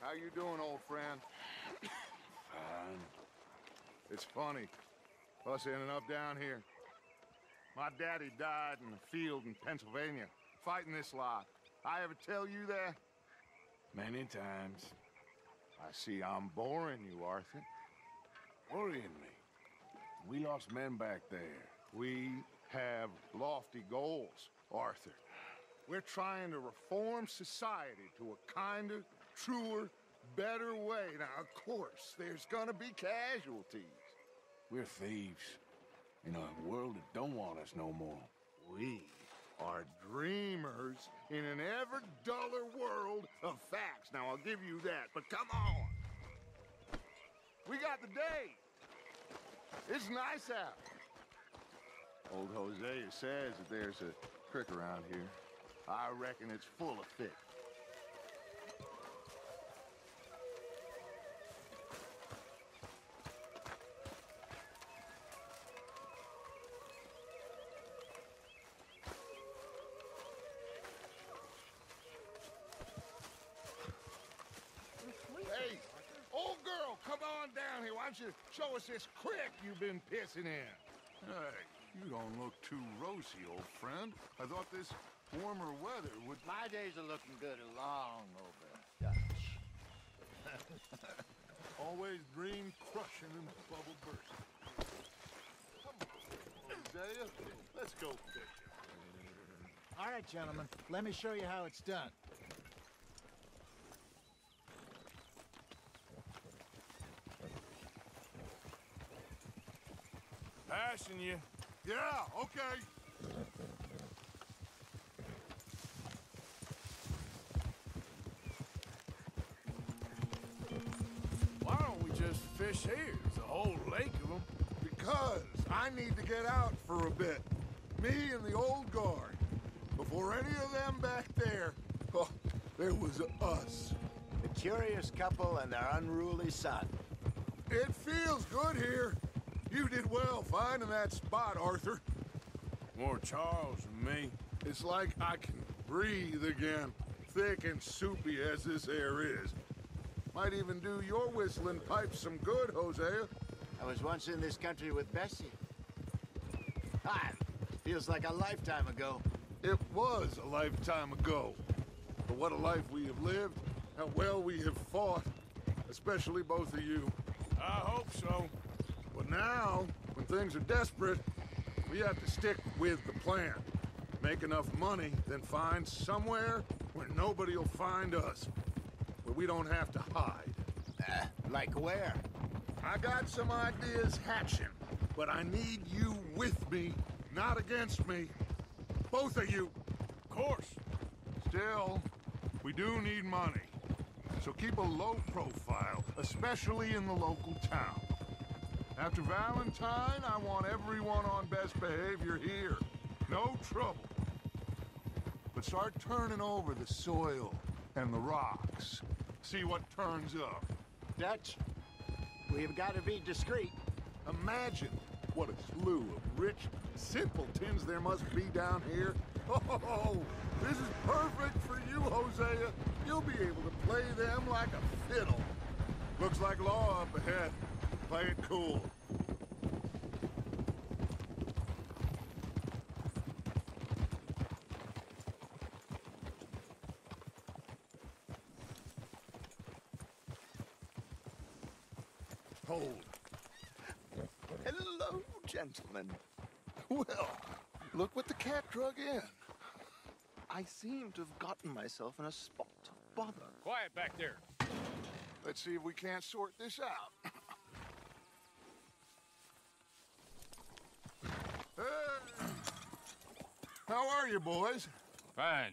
How you doing, old friend? Fine. It's funny, us ending up down here. My daddy died in a field in Pennsylvania, fighting this lot. I ever tell you that? Many times. I see I'm boring you, Arthur. Worrying me. We lost men back there. We have lofty goals, Arthur. We're trying to reform society to a kinder, truer, better way. Now, of course, there's gonna be casualties. We're thieves. In a world that don't want us no more. We are dreamers in an ever duller world of facts. Now, I'll give you that, but come on. We got the day. It's nice out. Old Hosea says that there's a creek around here. I reckon it's full of fish. Hey, old girl, come on down here. Why don't you show us this creek you've been pissing in? Hey, you don't look too rosy, old friend. I thought this warmer weather would... My days are looking good along over Dutch. Always dream crushing and bubble bursting. Come on, Hosea. Let's go fishing. All right, gentlemen. Let me show you how it's done. Passing you. Yeah, okay. Why don't we just fish here? There's a whole lake of them. Because I need to get out for a bit. Me and the old guard. Before any of them back there, oh, there was us. The curious couple and their unruly son. It feels good here. You did well finding that spot, Arthur. More Charles than me. It's like I can breathe again, thick and soupy as this air is. Might even do your whistling pipes some good, Hosea. I was once in this country with Bessie. Ah, feels like a lifetime ago. It was a lifetime ago. But what a life we have lived, how well we have fought, especially both of you. I hope so. But now, when things are desperate, we have to stick with the plan. Make enough money, then find somewhere where nobody will find us. Where we don't have to hide. Like where? I got some ideas hatching, but I need you with me, not against me. Both of you. Of course. Still, we do need money. So keep a low profile, especially in the local town. After Valentine, I want everyone on best behavior here. No trouble. But start turning over the soil and the rocks. See what turns up. Dutch, we've got to be discreet. Imagine what a slew of rich simpletons there must be down here. Oh, this is perfect for you, Hosea. You'll be able to play them like a fiddle. Looks like law up ahead. Play it cool. Hold. Hello, gentlemen. Well, look what the cat drug in. I seem to have gotten myself in a spot of bother. Quiet back there. Let's see if we can't sort this out. Hey. How are you, boys? Fine.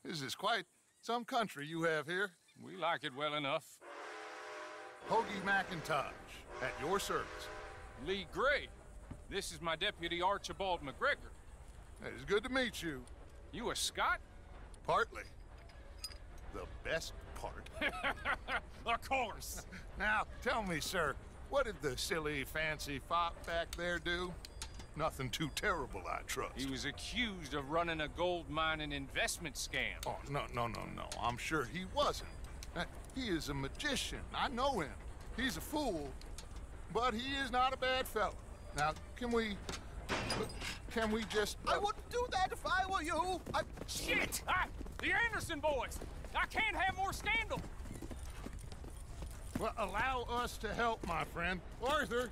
This is quite some country you have here. We like it well enough. Hoagie McIntosh, at your service. Lee Gray. This is my deputy Archibald McGregor. It's good to meet you. You a Scot? Partly. The best part. Of course. Now, tell me, sir, what did the silly, fancy fop back there do? Nothing too terrible, I trust. He was accused of running a gold mining investment scam. Oh, no. I'm sure he wasn't. He is a magician. I know him. He's a fool, but he is not a bad fellow. Now, can we just... I wouldn't do that if I were you. Shit! The Anderson boys! I can't have more scandal! Well, allow us to help, my friend. Arthur,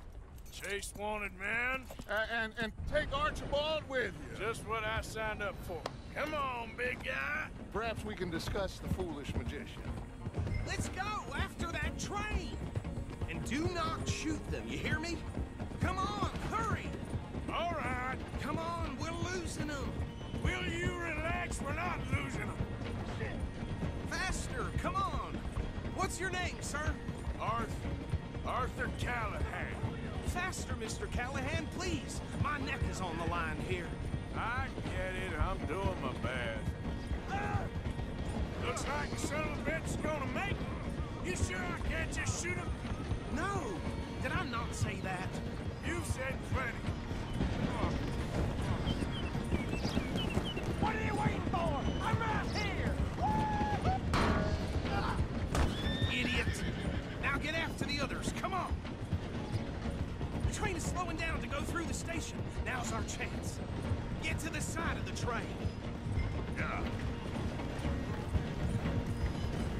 Chase wanted man. and take Archibald with you. Just what I signed up for. Come on, big guy. Perhaps we can discuss the foolish magician. Let's go after that train! And do not shoot them, you hear me? Come on, hurry! All right. Come on, we're losing them! Will you relax? We're not losing them. Faster, come on! What's your name, sir? Arthur Callahan. Faster, Mr. Callahan, please! My neck is on the line here. I get it. I'm doing my best. Looks like the son of a bitch is gonna make it. You sure I can't just shoot him? No! Did I not say that? You've said plenty. What are you waiting for? I'm right here! Idiot! Now get after the others, come on! The train is slowing down to go through the station. Now's our chance. Get to the side of the train. Yeah.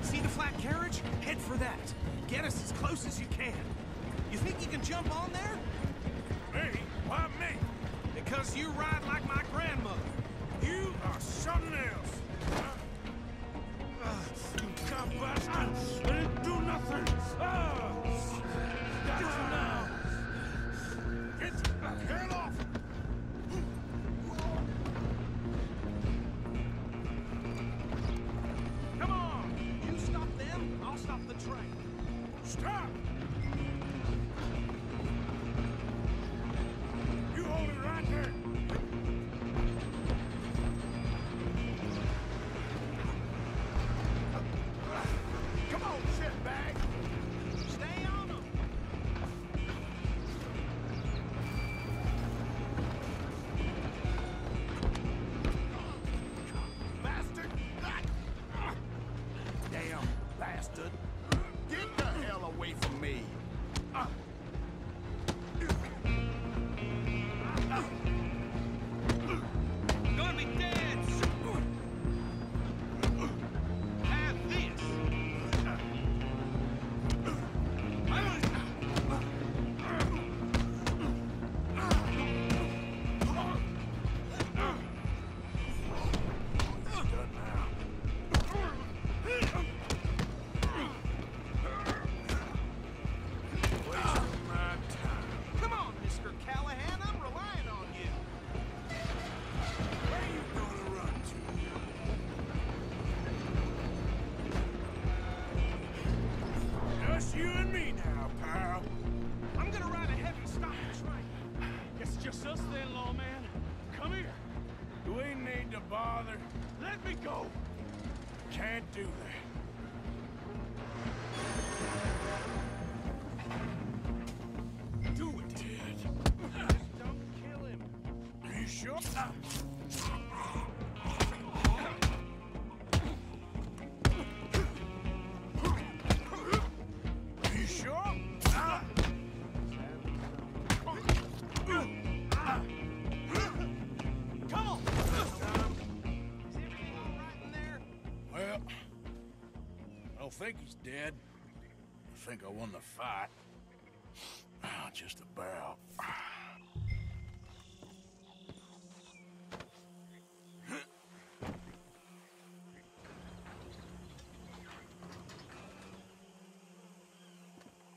See the flat carriage? Head for that. Get us as close as you can. You think you can jump on there? Me? Why me? Because you ride like my grandmother. You are something else. You cop-ass! I didn't do nothing! Got you now! Get the hell off! Come on! You stop them, I'll stop the train. Stop! You hold it right there! Come on, shitbag! Stay on them! Bastard! Damn bastard. Get the hell away from me. I'm gonna be dead soon! Have this! Come on, Mr. Callahan, I'm relying on you. Where you gonna run to? Just you and me now, pal. I'm gonna ride ahead and stop the train. It's just us then, lawman. Come here. Do we need to bother? Let me go. Can't do that. Do it. Just don't kill him. Are you sure? Are you sure? Come on! Is everything all right in there? Well, I don't think he's dead. I think I won the fight. Just about.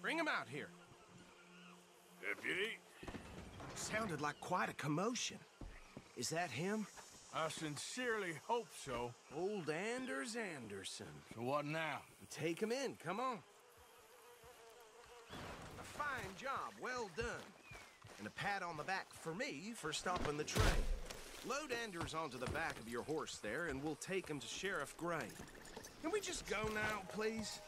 Bring him out here. Deputy, Sounded like quite a commotion. Is that him? I sincerely hope so. Old Anders Anderson. So what now? Take him in, come on. A fine job, well done. And a pat on the back for me for stopping the train. Load Anders onto the back of your horse there, and we'll take him to Sheriff Gray. Can we just go now, please?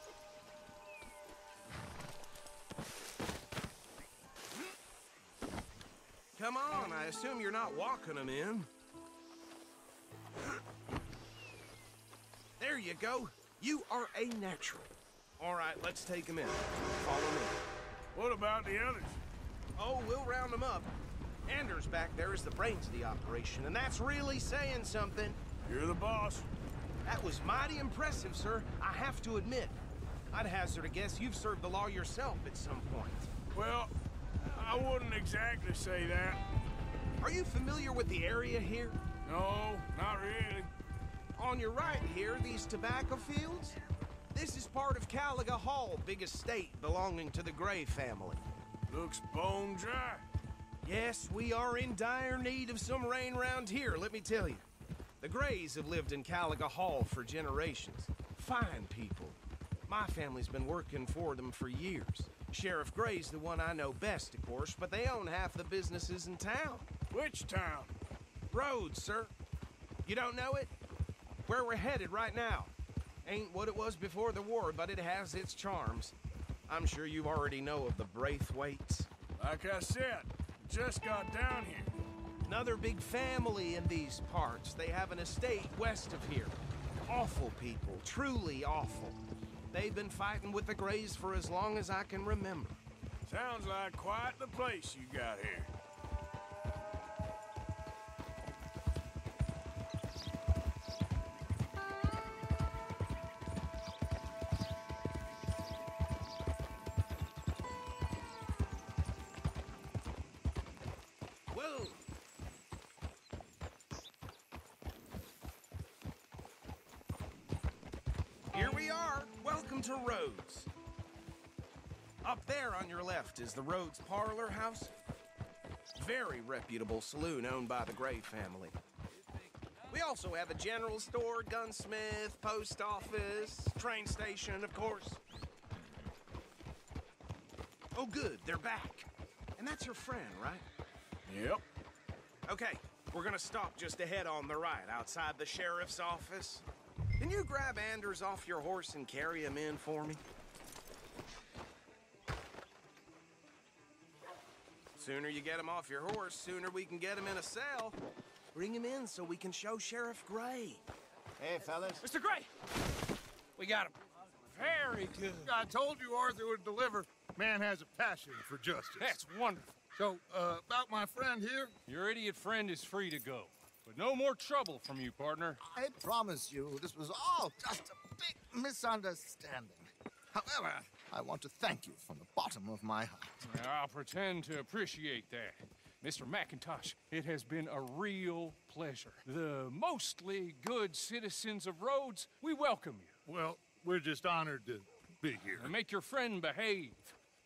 Come on, I assume you're not walking him in. There you go. You are a natural. All right, let's take him in. Follow me. What about the others? Oh, we'll round them up. Anders back there is the brains of the operation, and that's really saying something. You're the boss. That was mighty impressive, sir. I have to admit. I'd hazard a guess you've served the law yourself at some point. Well, I wouldn't exactly say that. Are you familiar with the area here? No, not really. On your right here, these tobacco fields? This is part of Caliga Hall, big estate belonging to the Gray family. Looks bone dry. Yes, we are in dire need of some rain round here, let me tell you. The Grays have lived in Caliga Hall for generations. Fine people. My family's been working for them for years. Sheriff Gray's the one I know best, of course, but they own half the businesses in town. Which town? Rhodes, sir. You don't know it? Where we're headed right now. Ain't what it was before the war, but it has its charms. I'm sure you already know of the Braithwaites. Like I said, just got down here. Another big family in these parts. They have an estate west of here. Awful people, truly awful. They've been fighting with the Grays for as long as I can remember. Sounds like quite the place you got here. Whoa! Here we are. Welcome to Rhodes. Up there on your left is the Rhodes Parlor House. Very reputable saloon owned by the Gray family. We also have a general store, gunsmith, post office, train station, of course. Oh, good, they're back. And that's your friend, right? Yep. Okay, we're gonna stop just ahead on the right, outside the sheriff's office. Can you grab Anders off your horse and carry him in for me? Sooner you get him off your horse, sooner we can get him in a cell. Bring him in so we can show Sheriff Gray. Hey, fellas. Mr. Gray! We got him. Very good. I told you Arthur would deliver. Man has a passion for justice. That's wonderful. So, about my friend here? Your idiot friend is free to go. But no more trouble from you, partner. I promise you, this was all just a big misunderstanding. However, I want to thank you from the bottom of my heart. I'll pretend to appreciate that. Mr. McIntosh, it has been a real pleasure. The mostly good citizens of Rhodes, we welcome you. Well, we're just honored to be here. And make your friend behave.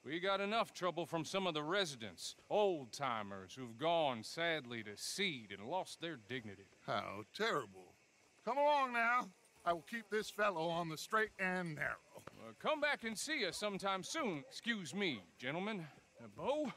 We got enough trouble from some of the residents, old-timers who've gone, sadly, to seed and lost their dignity. How terrible. Come along now. I will keep this fellow on the straight and narrow. Come back and see us sometime soon. Excuse me, gentlemen. Bo,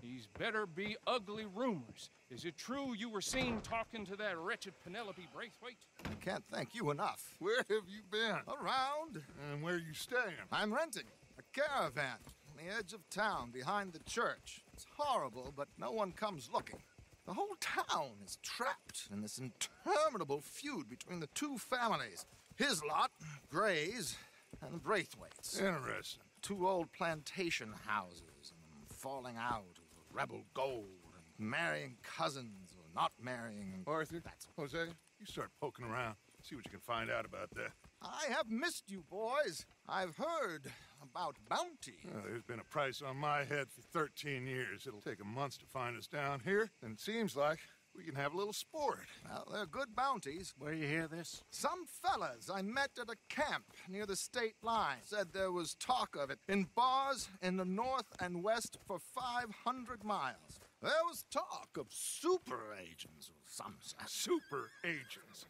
these better be ugly rumors. Is it true you were seen talking to that wretched Penelope Braithwaite? I can't thank you enough. Where have you been? Around. And where are you staying? I'm renting a caravan on the edge of town behind the church. It's horrible, but no one comes looking. The whole town is trapped in this interminable feud between the two families. His lot, Gray's, and the Braithwaites. Interesting. Two old plantation houses, and falling out over rebel gold, and marrying cousins or not marrying. And Arthur, Jose, you start poking around. See what you can find out about that. I have missed you, boys. I've heard about bounty. Well, there's been a price on my head for 13 years. It'll take a month to find us down here, and it seems like we can have a little sport. Well, they're good bounties. Where you hear this? Some fellas I met at a camp near the state line said there was talk of it in bars in the north and west for 500 miles. There was talk of super agents or some such. Super agents.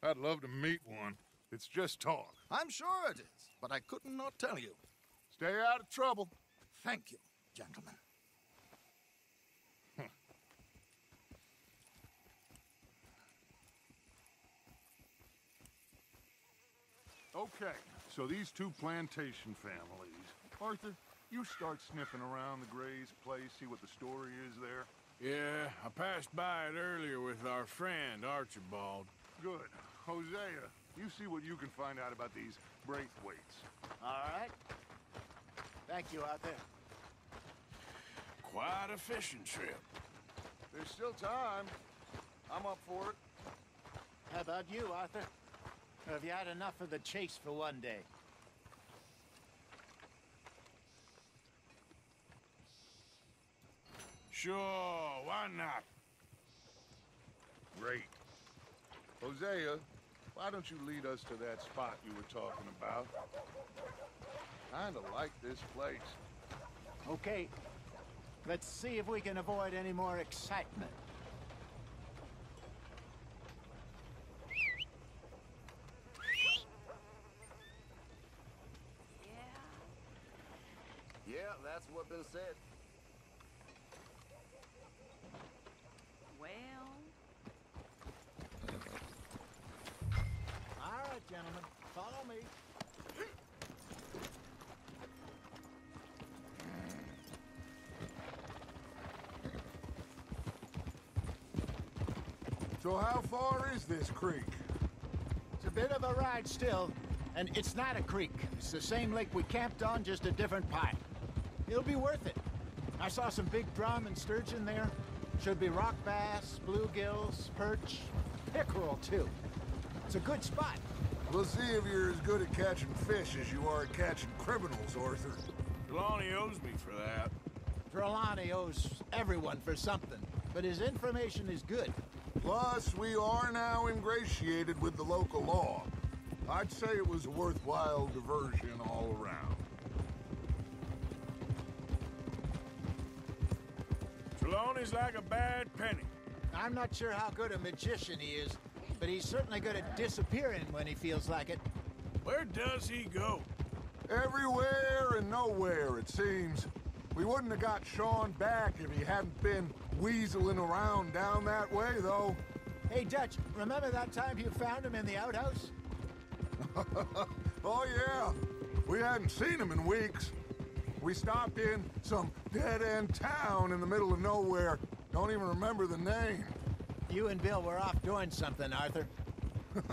I'd love to meet one. It's just talk. I'm sure it is, but I couldn't not tell you. Stay out of trouble. Thank you, gentlemen. Okay, so these two plantation families. Arthur, you start sniffing around the Gray's place, see what the story is there. Yeah, I passed by it earlier with our friend, Archibald. Good. Hosea, you see what you can find out about these Braithwaites. All right. Thank you, Arthur. Quite a fishing trip. There's still time. I'm up for it. How about you, Arthur? Or have you had enough of the chase for one day? Sure, why not? Great. Hosea, why don't you lead us to that spot you were talking about? Kinda like this place. Okay. Let's see if we can avoid any more excitement. Yeah, that's what been said. Well, All right, gentlemen. Follow me. So how far is this creek? It's a bit of a ride still, and it's not a creek. It's the same lake we camped on, just a different pipe. It'll be worth it. I saw some big drum and sturgeon there. Should be rock bass, bluegills, perch, pickerel too. It's a good spot. We'll see if you're as good at catching fish as you are at catching criminals, Arthur. Trelawney owes me for that. Trelawney owes everyone for something, but his information is good. Plus, we are now ingratiated with the local law. I'd say it was a worthwhile diversion all around. Trelawney's like a bad penny. I'm not sure how good a magician he is, but he's certainly good at disappearing when he feels like it. Where does he go? Everywhere and nowhere, it seems. We wouldn't have got Sean back if he hadn't been weaseling around down that way, though. Hey, Dutch, remember that time you found him in the outhouse? Oh, yeah. We hadn't seen him in weeks. We stopped in some dead-end town in the middle of nowhere. Don't even remember the name. You and Bill were off doing something, Arthur.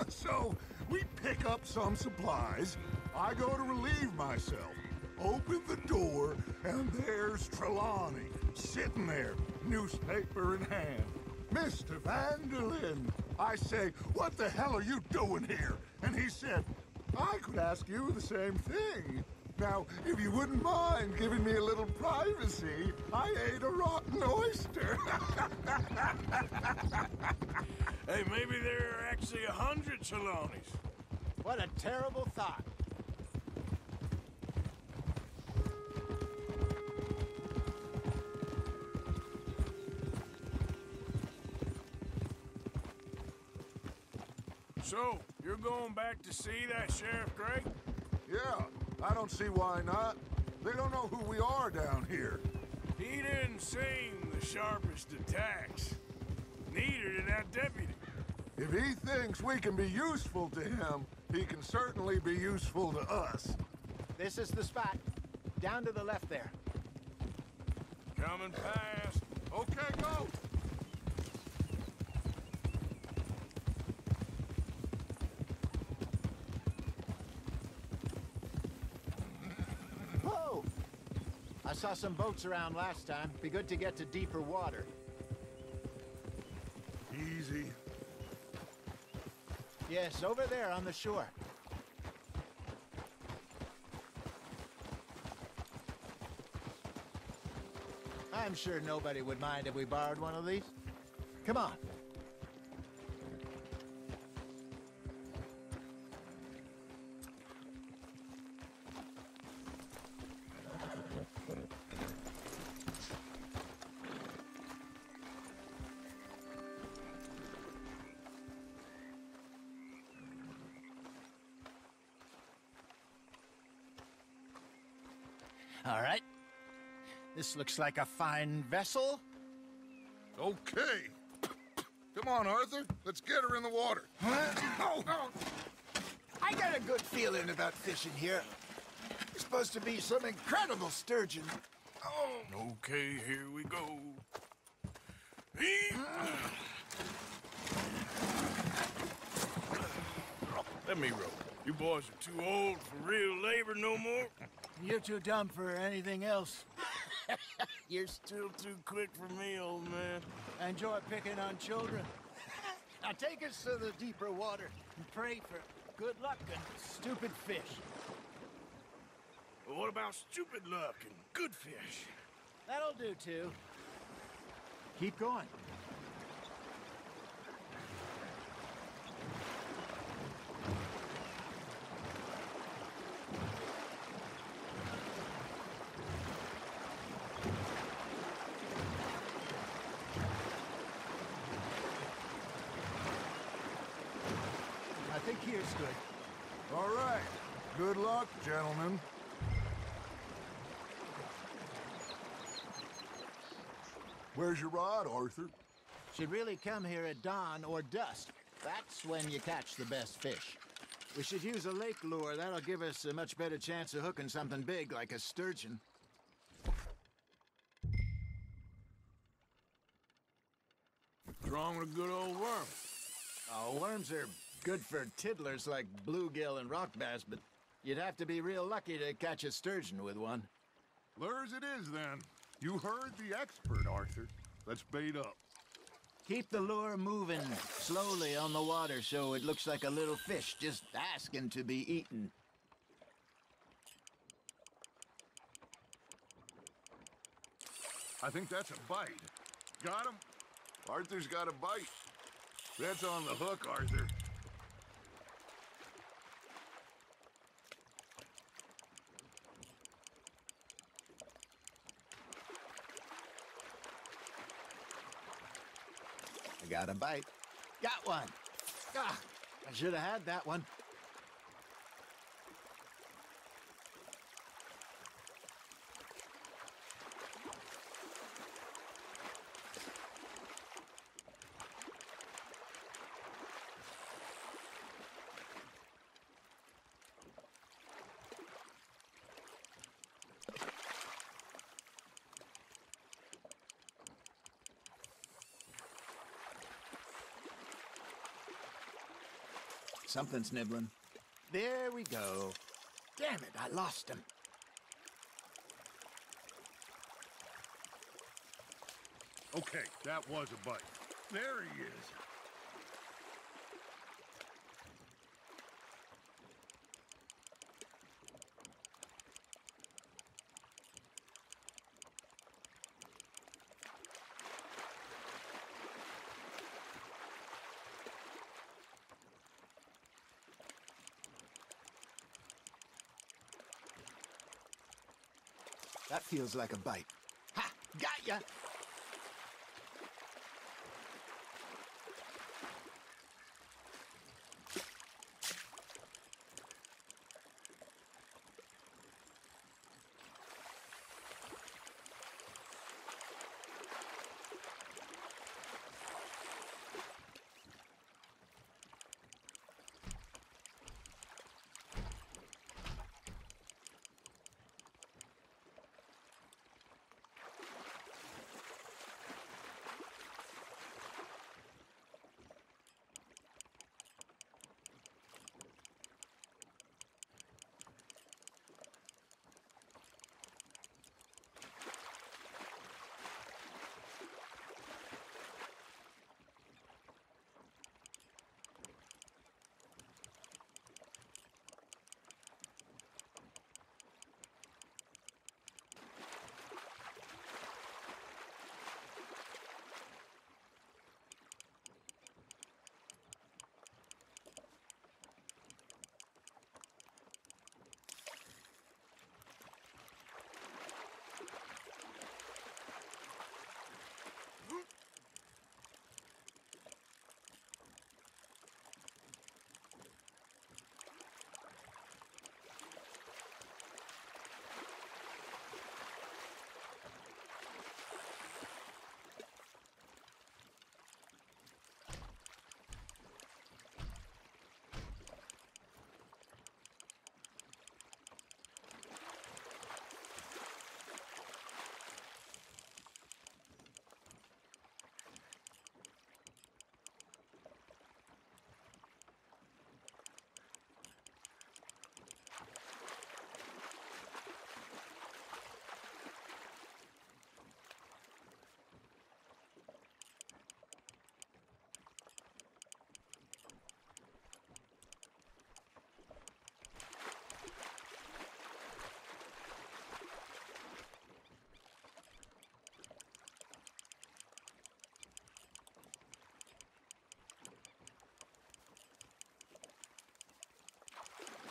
So, we pick up some supplies. I go to relieve myself. Open the door, and there's Trelawney, sitting there, newspaper in hand. Mr. Vanderlyn. I say, what the hell are you doing here? And he said, I could ask you the same thing. Now, if you wouldn't mind giving me a little privacy, I ate a rotten oyster. Hey, maybe there are actually 100 Trelawneys. What a terrible thought. So, you're going back to see that Sheriff Gray? Yeah, I don't see why not. They don't know who we are down here. He didn't seem the sharpest attacks. Neither did that deputy. If he thinks we can be useful to him, he can certainly be useful to us. This is the spot. Down to the left there. Coming past. Okay, go! Whoa! I saw some boats around last time. Be good to get to deeper water. Easy. Yes, over there on the shore. I'm sure nobody would mind if we borrowed one of these. Come on. All right. This looks like a fine vessel. Okay. Come on, Arthur. Let's get her in the water. Oh. I got a good feeling about fishing here. It's supposed to be some incredible sturgeon. Oh. Okay, here we go. Let me row. You boys are too old for real labor no more. You're too dumb for anything else. You're still too quick for me, old man. Enjoy picking on children. Now take us to the deeper water and pray for good luck and stupid fish. Well, what about stupid luck and good fish? That'll do, too. Keep going. I think here's good. All right. Good luck, gentlemen. Where's your rod, Arthur? Should really come here at dawn or dusk. That's when you catch the best fish. We should use a lake lure. That'll give us a much better chance of hooking something big like a sturgeon. What's wrong with a good old worm? Oh, worms are good for tiddlers like bluegill and rock bass, but you'd have to be real lucky to catch a sturgeon with one. Lures it is, then. You heard the expert, Arthur. Let's bait up. Keep the lure moving slowly on the water so it looks like a little fish just asking to be eaten. I think that's a bite. Got him? Arthur's got a bite. That's on the hook, Arthur. I got a bite. Got one. Ah, I should have had that one. Something's nibbling. There we go. Damn it, I lost him. Okay, that was a bite. There he is. That feels like a bite. Ha! Got ya!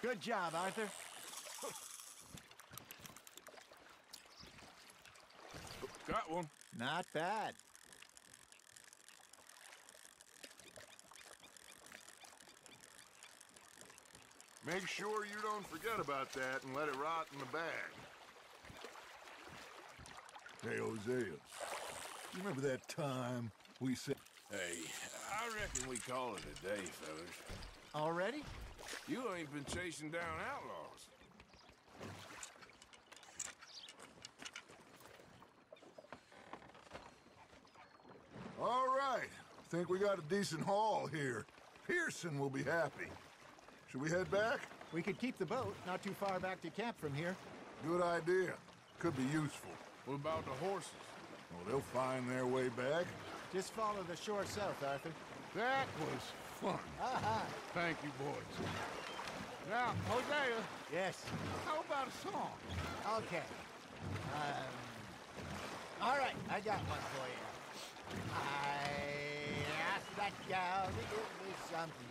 Good job, Arthur. Got one. Not bad. Make sure you don't forget about that and let it rot in the bag. Hey, Hosea, you remember that time we said... Hey, I reckon we call it a day, fellas. Already? You ain't been chasing down outlaws. All right. Think we got a decent haul here. Pearson will be happy. Should we head back? We could keep the boat not too far back to camp from here. Good idea. Could be useful. What about the horses? Well, they'll find their way back. Just follow the shore south, Arthur. That was fun. Thank you, boys. Now, Hosea, Yes. how about a song? Okay. All right, I got one for you. I asked that gal to give me something.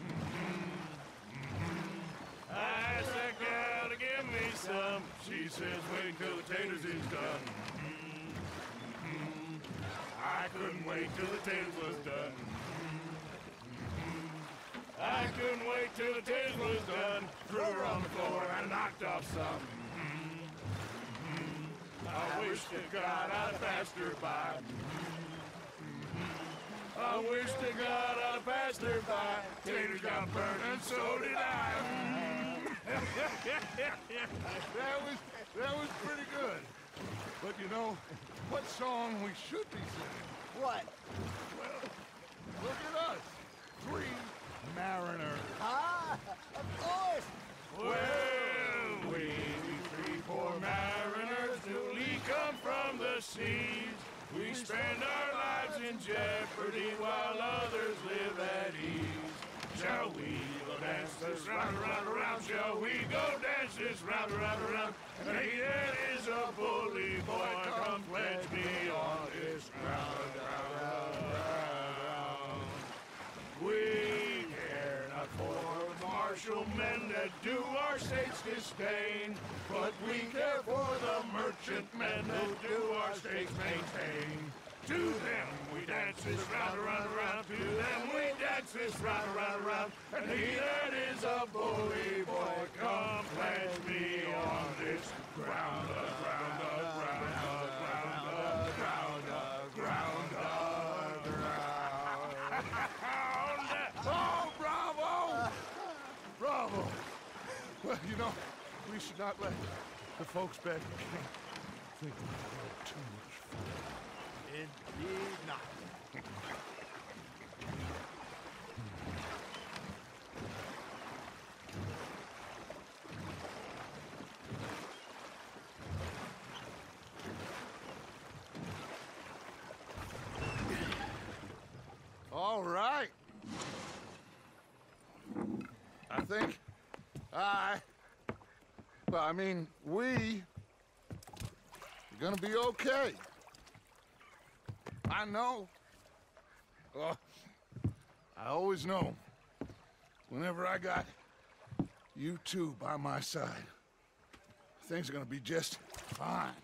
I asked that gal to give me some. She says wait till the taters is done. I couldn't wait till the taters was done. I couldn't wait till the taters was done. Threw her on the floor and knocked off some. I wish to God I'd passed her by. I wish to God I'd passed her by. Taters got burned and so did I. That was pretty good. But you know, what song we should be singing? What? Look at us. 3 mariners. Ah, of course. Well, we 3 poor mariners newly come from the seas. We spend our lives in jeopardy while others live at ease. Shall we go dance this round, around, around? Shall we go dance this round, around, around? And he that is a bully boy, come pledge me on this ground, round, round. We care not for the martial men that do our state's disdain, but we care for the merchant men who do our state's maintain. To them we dance this round, around, around. To them we dance this round, around, around. And he that is a bully boy, come pledge me on this ground, ground, ground, ground, ground, ground, ground. Oh, bravo! Bravo! Well, you know, we should not let the folks back in camp think we've had too much fun. Indeed not. All right. I think we're gonna be okay. I know. I always know. Whenever I got you two by my side, things are gonna be just fine.